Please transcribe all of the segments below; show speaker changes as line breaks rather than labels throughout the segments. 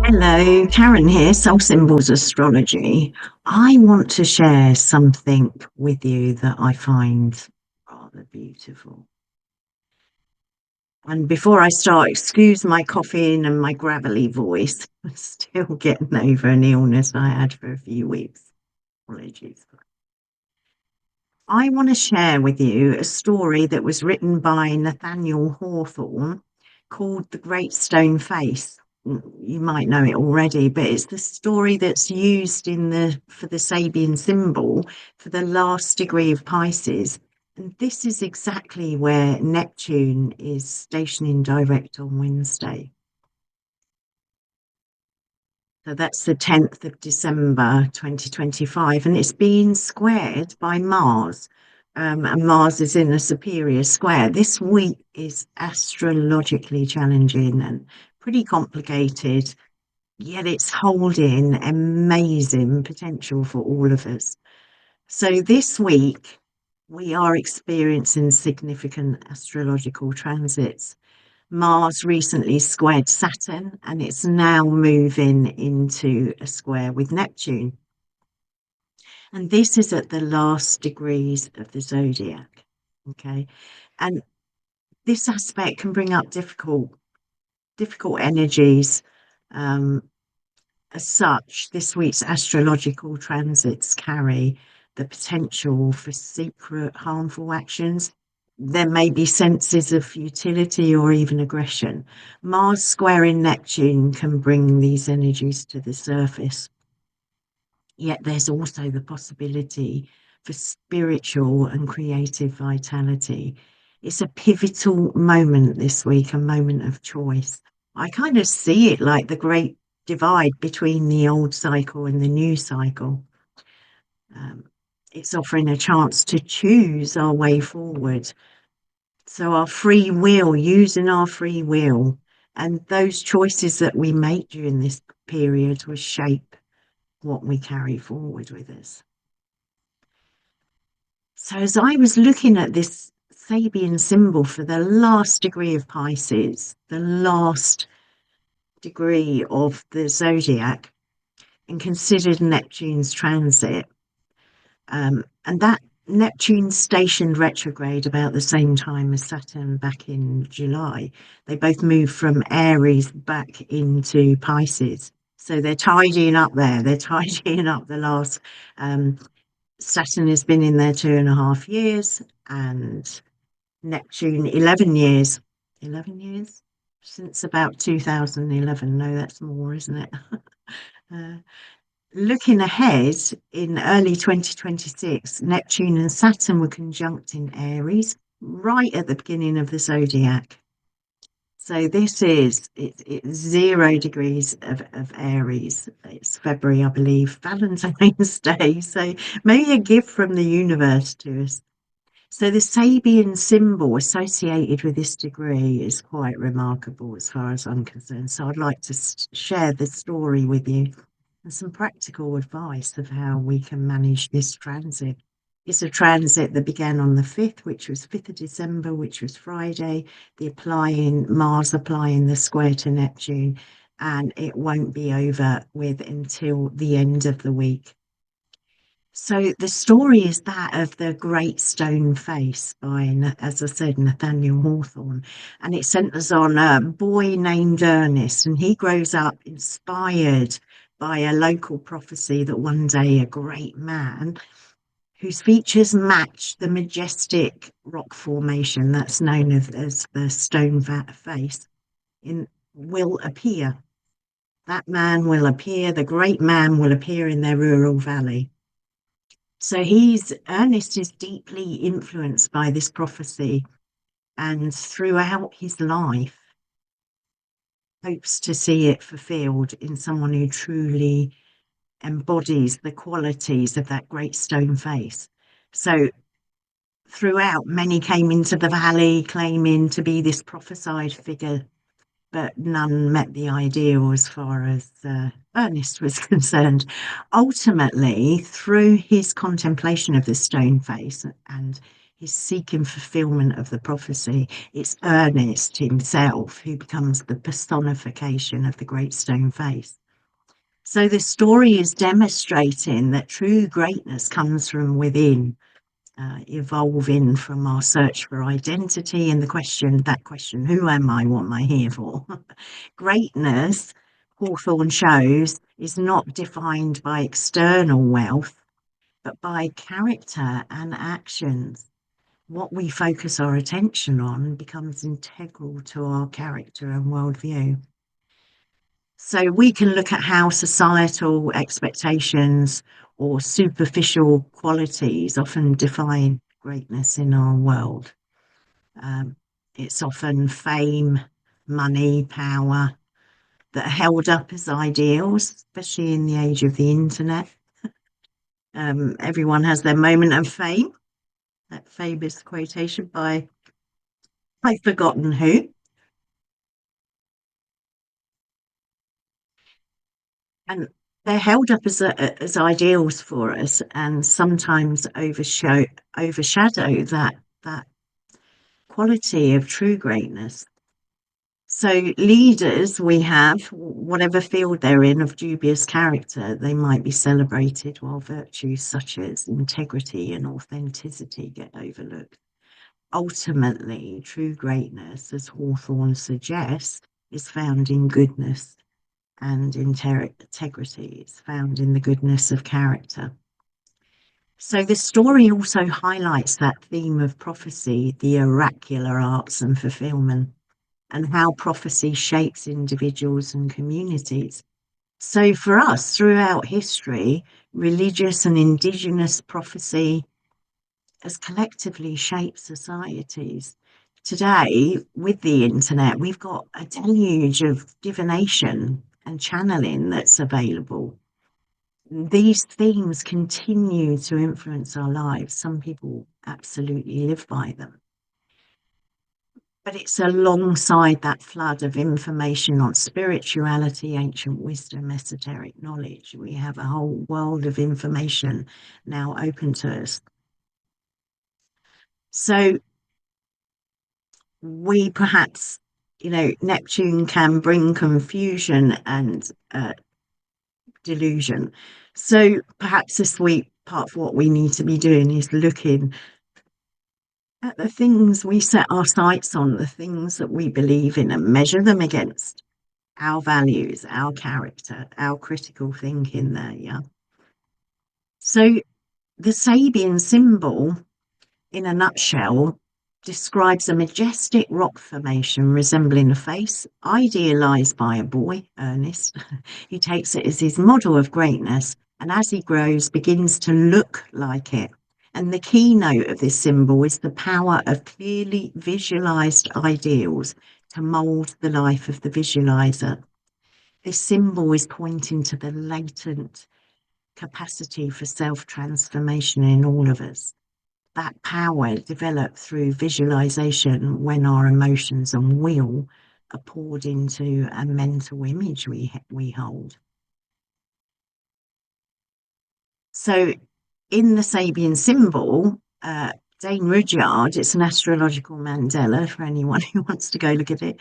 Hello, Karen here, Soul Symbols Astrology. I want to share something with you that I find rather beautiful. And before I start, excuse my coughing and my gravelly voice. I'm still getting over an illness I had for a few weeks. Apologies. I want to share with you a story that was written by Nathaniel Hawthorne called The Great Stone Face. You might know it already, but it's the story that's used for the Sabian symbol for the last degree of Pisces. And this is exactly where Neptune is stationing direct on Wednesday. So that's the 10th of December 2025, and it's being squared by Mars. And Mars is in a superior square. This week is astrologically challenging and pretty complicated, yet it's holding amazing potential for all of us. So this week, we are experiencing significant astrological transits. Mars recently squared Saturn and it's now moving into a square with Neptune. And this is at the last degrees of the zodiac. Okay. And this aspect can bring up difficult energies. Um, as such, this week's astrological transits carry the potential for secret harmful actions. There may be senses of futility or even aggression. Mars squaring Neptune can bring these energies to the surface. Yet there's also the possibility for spiritual and creative vitality. It's a pivotal moment this week, a moment of choice. I kind of see it like the great divide between the old cycle and the new cycle. Um, it's offering a chance to choose our way forward. So our free will, using our free will, and those choices that we make during this period will shape what we carry forward with us. So as I was looking at this Sabian symbol for the last degree of Pisces, the last degree of the zodiac, and considered Neptune's transit, and that Neptune stationed retrograde about the same time as Saturn back in July. They both moved from Aries back into Pisces. So they're tidying up there. They're tidying up the last. Saturn has been in there 2.5 years, and Neptune 11 years. 11 years since about 2011. No, that's more, isn't it? uh, Looking ahead in early 2026, Neptune and Saturn were conjunct in Aries right at the beginning of the zodiac. So this is it's 0 degrees of Aries. It's February, I believe, Valentine's Day. So maybe a gift from the universe to us. So the Sabian symbol associated with this degree is quite remarkable as far as I'm concerned. So I'd like to share the story with you and some practical advice of how we can manage this transit. It's a transit that began on the 5th, which was 5th of December, which was Friday, Mars applying the square to Neptune, and it won't be over with until the end of the week. So the story is that of the Great Stone Face by, as I said, Nathaniel Hawthorne, and it centres on a boy named Ernest, and he grows up inspired by a local prophecy that one day a great man whose features match the majestic rock formation that's known as the Stone Face will appear. That man will appear, the great man will appear in their rural valley. So Ernest is deeply influenced by this prophecy, and throughout his life hopes to see it fulfilled in someone who truly embodies the qualities of that great stone face. So throughout, many came into the valley claiming to be this prophesied figure, but none met the ideal as far as Ernest was concerned. Ultimately, through his contemplation of the stone face and He's seeking fulfillment of the prophecy. It's Ernest himself who becomes the personification of the great stone face. So the story is demonstrating that true greatness comes from within, evolving from our search for identity and that question, who am I? What am I here for? Greatness, Hawthorne shows, is not defined by external wealth, but by character and actions. What we focus our attention on becomes integral to our character and worldview. So we can look at how societal expectations or superficial qualities often define greatness in our world. Um, it's often fame, money, power that are held up as ideals, especially in the age of the internet. Everyone has their moment of fame. That famous quotation by I've forgotten who. And they're held up as ideals for us, and sometimes overshadow that quality of true greatness. So leaders we have, whatever field they're in of dubious character, they might be celebrated while virtues such as integrity and authenticity get overlooked. Ultimately, true greatness, as Hawthorne suggests, is found in goodness, and integrity is found in the goodness of character. So the story also highlights that theme of prophecy, the oracular arts and fulfillment, and how prophecy shapes individuals and communities. So for us, throughout history, religious and indigenous prophecy has collectively shaped societies. Today, with the internet, we've got a deluge of divination and channeling that's available. These themes continue to influence our lives. Some people absolutely live by them. But it's alongside that flood of information on spirituality, ancient wisdom, esoteric knowledge. We have a whole world of information now open to us. So we perhaps, Neptune can bring confusion and delusion. So perhaps this week, part of what we need to be doing is looking at the things we set our sights on, the things that we believe in, and measure them against our values, our character, our critical thinking there, yeah. So the Sabian symbol, in a nutshell, describes a majestic rock formation resembling a face, idealized by a boy, Ernest. He takes it as his model of greatness, and as he grows, begins to look like it. And the keynote of this symbol is the power of clearly visualized ideals to mold the life of the visualizer. This symbol is pointing to the latent capacity for self-transformation in all of us. That power developed through visualization when our emotions and will are poured into a mental image we hold. So in the Sabian symbol, Dane Rudyard, it's an astrological mandala for anyone who wants to go look at it,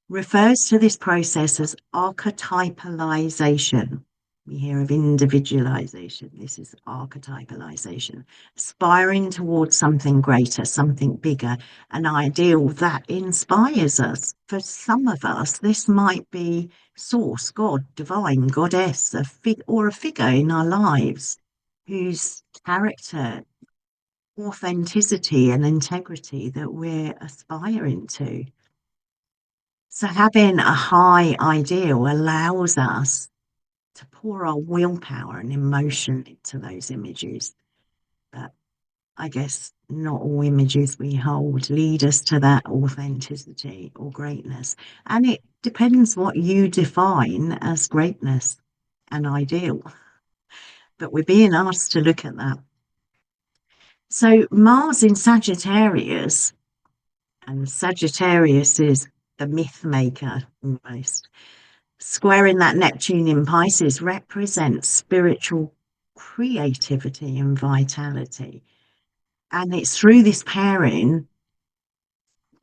refers to this process as archetypalization. We hear of individualization. This is archetypalization, aspiring towards something greater, something bigger, an ideal that inspires us. For some of us, this might be source, God, divine, goddess, or a figure in our lives whose character, authenticity, and integrity that we're aspiring to. So having a high ideal allows us to pour our willpower and emotion into those images. But I guess not all images we hold lead us to that authenticity or greatness. And it depends what you define as greatness and ideal. But we're being asked to look at that. So Mars in Sagittarius, and Sagittarius is the myth maker almost. Squaring that Neptune in Pisces represents spiritual creativity and vitality. And it's through this pairing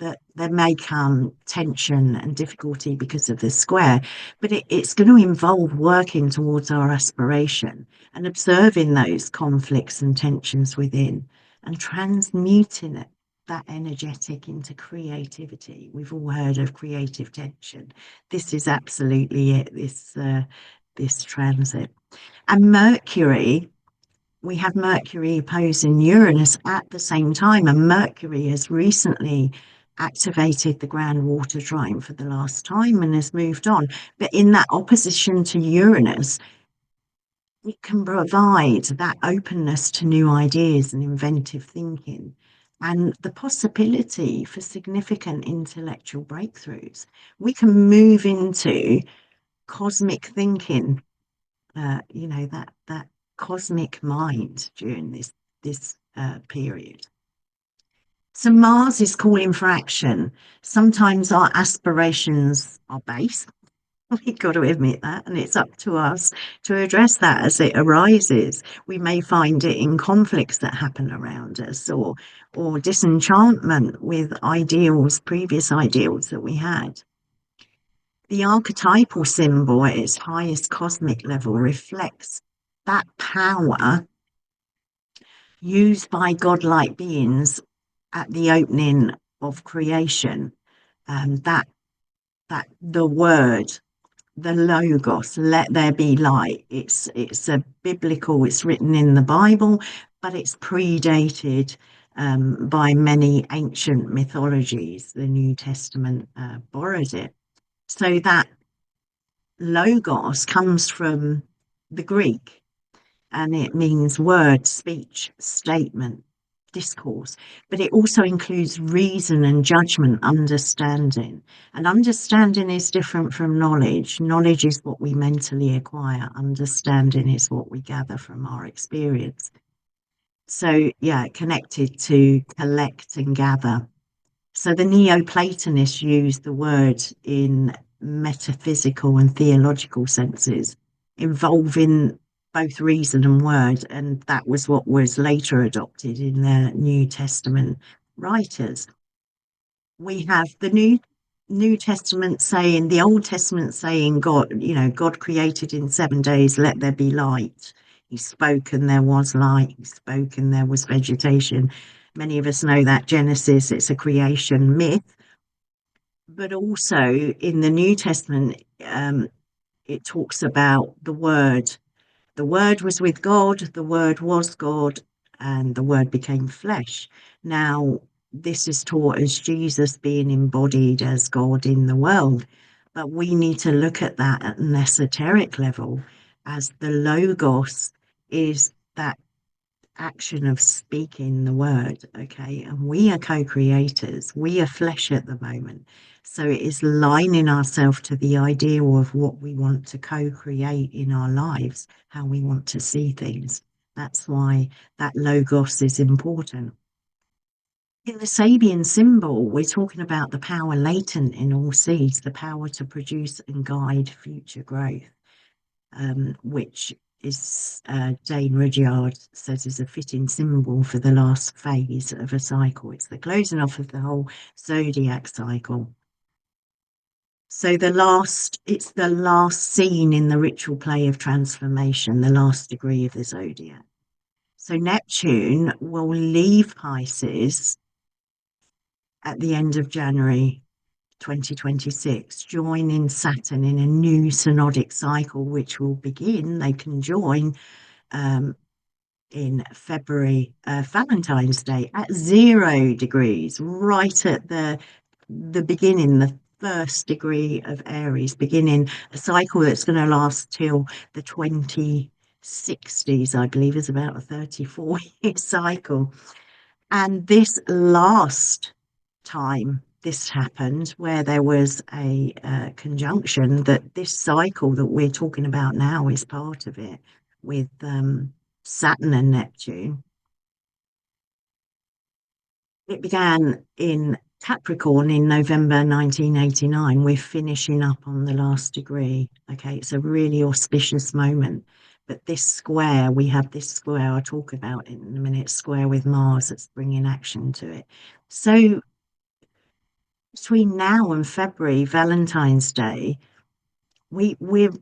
that there may come tension and difficulty because of the square, but it's going to involve working towards our aspiration and observing those conflicts and tensions within and transmuting it, that energetic into creativity. We've all heard of creative tension. This is absolutely it, this transit. And Mercury, we have Mercury opposing Uranus at the same time, and Mercury has recently activated the grand water trine for the last time and has moved on. But in that opposition to Uranus, it can provide that openness to new ideas and inventive thinking and the possibility for significant intellectual breakthroughs. We can move into cosmic thinking, that cosmic mind during this period. So Mars is calling for action. Sometimes our aspirations are base. We've got to admit that, and it's up to us to address that as it arises. We may find it in conflicts that happen around us, or disenchantment with ideals, previous ideals that we had. The archetypal symbol at its highest cosmic level reflects that power used by godlike beings at the opening of creation. That the word, the logos, let there be light. It's a biblical. It's written in the Bible, but it's predated by many ancient mythologies. The New Testament borrowed it. So that logos comes from the Greek, and it means word, speech, statement, discourse, but it also includes reason and judgment, understanding. And understanding is different from knowledge. Knowledge is what we mentally acquire, understanding is what we gather from our experience. So, yeah, connected to collect and gather. So the Neoplatonists used the word in metaphysical and theological senses, involving both reason and word, and that was what was later adopted in the New Testament writers. We have the New Testament saying, the Old Testament saying, God created in 7 days, let there be light. He spoke and there was light. He spoke and there was vegetation. Many of us know that Genesis, it's a creation myth, but also in the New Testament, it talks about the Word. The Word was with God, the Word was God, and the Word became flesh. Now, this is taught as Jesus being embodied as God in the world, but we need to look at that at an esoteric level as the Logos is that action of speaking the word, okay? And we are co-creators. We are flesh at the moment. So it is lining ourselves to the ideal of what we want to co-create in our lives, how we want to see things. That's why that logos is important. In the Sabian symbol, we're talking about the power latent in all seeds, the power to produce and guide future growth, which is Dane Rudyard says is a fitting symbol for the last phase of a cycle. It's the closing off of the whole zodiac cycle. So it's the last scene in the ritual play of transformation, the last degree of the zodiac. So Neptune will leave Pisces at the end of January 2026, joining Saturn in a new synodic cycle, which will begin. They can join in February, Valentine's Day at 0 degrees, right at the beginning, the first degree of Aries, beginning a cycle that's going to last till the 2060s, I believe, is about a 34-year cycle. And this last time this happened, where there was a conjunction, that this cycle that we're talking about now is part of it, with Saturn and Neptune. It began in Capricorn in November 1989. We're finishing up on the last degree. Okay, it's a really auspicious moment But this square, we have this square I'll talk about in a minute, square with Mars that's bringing action to it. So between now and February, Valentine's Day, we're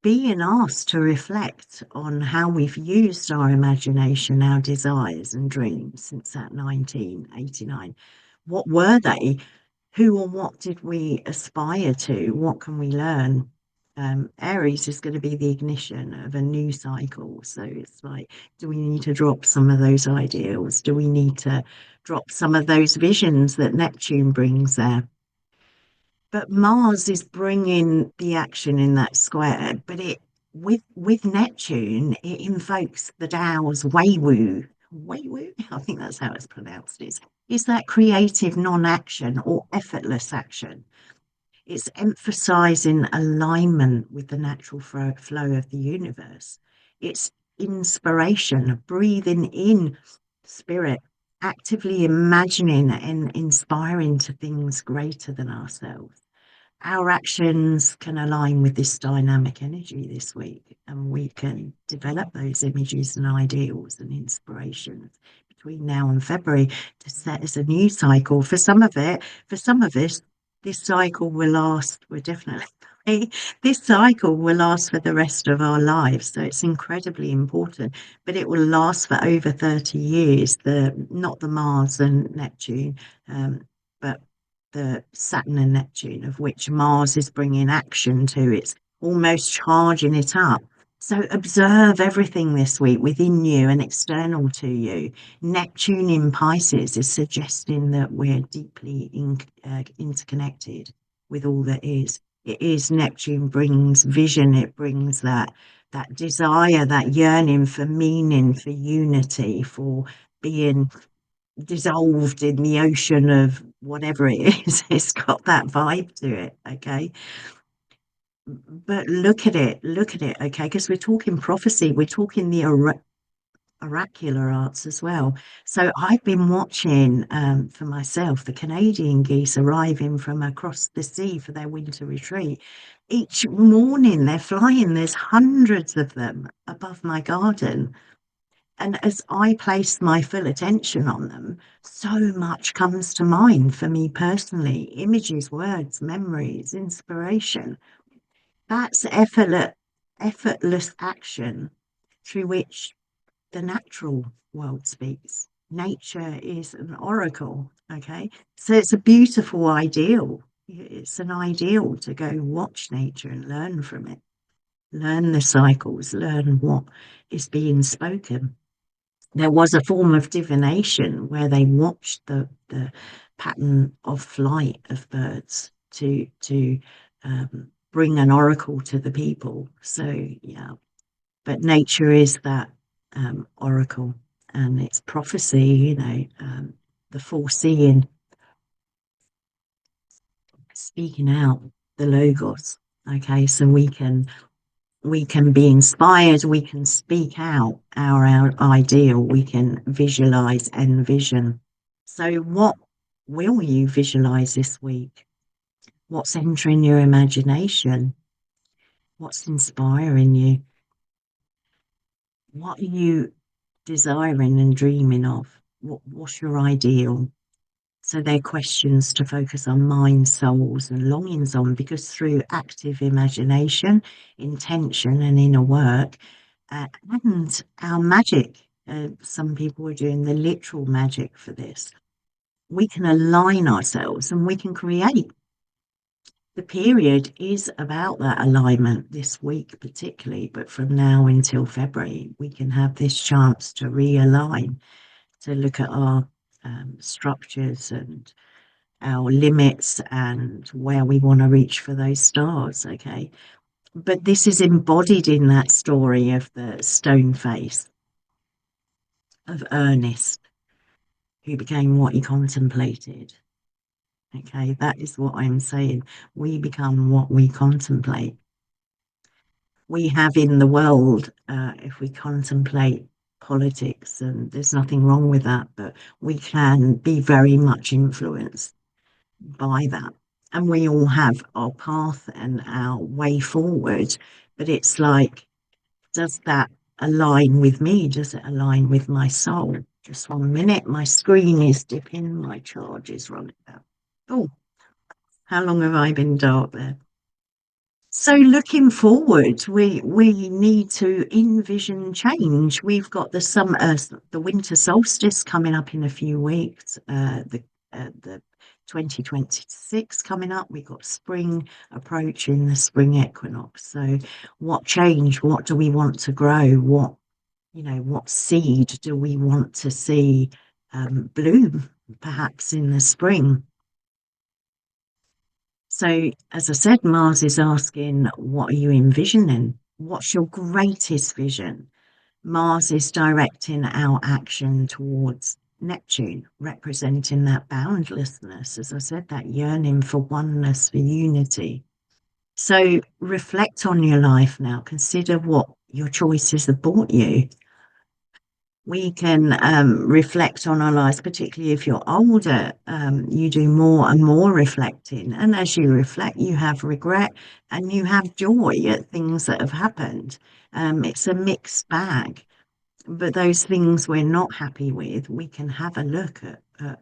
being asked to reflect on how we've used our imagination, our desires and dreams since that 1989. What were they? Who or what did we aspire to? What can we learn? Aries is going to be the ignition of a new cycle. So it's like, do we need to drop some of those ideals? Do we need to drop some of those visions that Neptune brings there? But Mars is bringing the action in that square, but it with Neptune, it invokes the Tao's Weiwu. Weiwu, I think that's how it's pronounced. Is that creative non-action or effortless action? It's emphasizing alignment with the natural flow of the universe. It's inspiration, breathing in spirit, actively imagining and inspiring to things greater than ourselves. Our actions can align with this dynamic energy this week, and we can develop those images and ideals and inspirations between now and February to set as a new cycle. For some of us, this cycle will last. We're definitely this cycle will last for the rest of our lives. So it's incredibly important, but it will last for over 30 years. Not the Mars and Neptune, but the Saturn and Neptune, of which Mars is bringing action to. It's almost charging it up. So observe everything this week within you and external to you. Neptune in Pisces is suggesting that we're deeply interconnected with all that is. It is Neptune brings vision. It brings that desire, that yearning for meaning, for unity, for being dissolved in the ocean of whatever it is. It's got that vibe to it, okay? But look at it, okay? Because we're talking prophecy, we're talking the oracular arts as well. So I've been watching for myself the Canadian geese arriving from across the sea for their winter retreat. Each morning they're flying, there's hundreds of them above my garden. And as I place my full attention on them, so much comes to mind for me personally: images, words, memories, inspiration. That's effortless action through which the natural world speaks. Nature is an oracle, okay? So it's a beautiful ideal. It's an ideal to go watch nature and learn from it, learn the cycles, learn what is being spoken. There was a form of divination where they watched the pattern of flight of birds to bring an oracle to the people. So yeah, but nature is that oracle, and it's prophecy. The foreseeing, speaking out, the logos. Okay, so we can be inspired, we can speak out our ideal, we can visualize, envision. So, what will you visualize this week? What's entering your imagination? What's inspiring you? What are you desiring and dreaming of? What's your ideal? So they're questions to focus on minds, souls, and longings on, because through active imagination, intention, and inner work, and our magic, some people are doing the literal magic for this, we can align ourselves and we can create. The period is about that alignment this week, particularly, but from now until February, we can have this chance to realign, to look at our structures and our limits and where we want to reach for those stars, okay? But this is embodied in that story of the stone face of Ernest, who became what he contemplated. Okay, that is what I'm saying. We become what we contemplate. We have in the world, if we contemplate politics, and there's nothing wrong with that, but we can be very much influenced by that. And we all have our path and our way forward, but it's like Does that align with me? Does it align with my soul? Just 1 minute. My screen is dipping. My charge is running out. Oh, how long have I been dark there? So looking forward, we need to envision change. We've got the winter solstice coming up in a few weeks. The 2026 coming up. We've got spring approaching, the spring equinox. So what change? What do we want to grow? What seed do we want to see bloom perhaps in the spring? So, as I said, Mars is asking, what are you envisioning? What's your greatest vision? Mars is directing our action towards Neptune, representing that boundlessness, as I said, that yearning for oneness, for unity. So, reflect on your life now. Consider what your choices have brought you. We can reflect on our lives, particularly if you're older. You do more and more reflecting. And as you reflect, you have regret and you have joy at things that have happened. It's a mixed bag. But those things we're not happy with, we can have a look at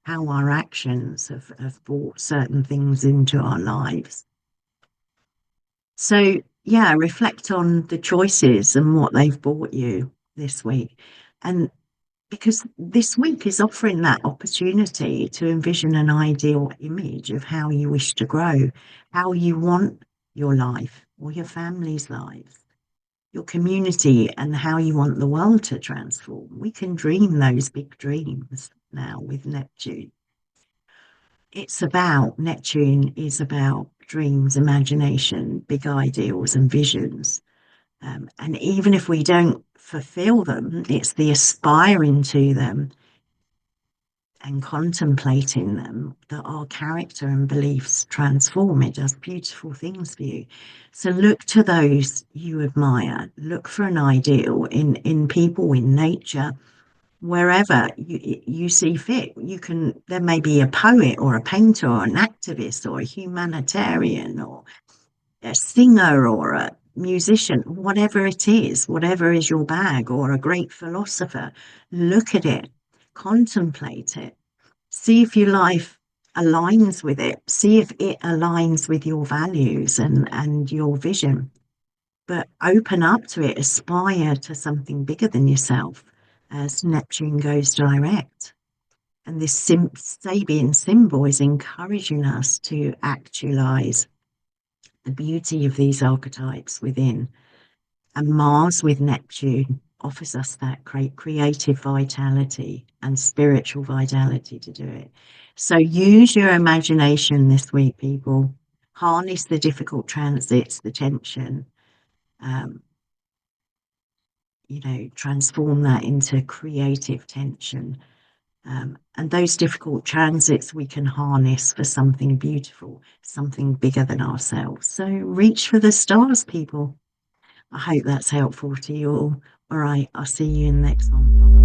how our actions have brought certain things into our lives. So, yeah, reflect on the choices and what they've brought you this week. And because this week is offering that opportunity to envision an ideal image of how you wish to grow, how you want your life or your family's lives, your community, and how you want the world to transform. We can dream those big dreams now with Neptune. Neptune is about dreams, imagination, big ideals, and visions. And even if we don't fulfill them, it's the aspiring to them and contemplating them that our character and beliefs transform. It does beautiful things for you. So look to those you admire. Look for an ideal in people, in nature, wherever you see fit. There may be a poet or a painter or an activist or a humanitarian or a singer or a musician, whatever is your bag, or a great philosopher. Look at it, contemplate it, see if your life aligns with it, see if it aligns with your values and your vision. But open up to it, aspire to something bigger than yourself as Neptune goes direct. And this Sabian symbol is encouraging us to actualize the beauty of these archetypes within. And Mars with Neptune offers us that creative vitality and spiritual vitality to do it. So use your imagination this week, people. Harness the difficult transits, the tension. Um, transform that into creative tension. And those difficult transits we can harness for something beautiful, something bigger than ourselves. So reach for the stars, people. I hope that's helpful to you all. All right, I'll see you in the next one. Bye.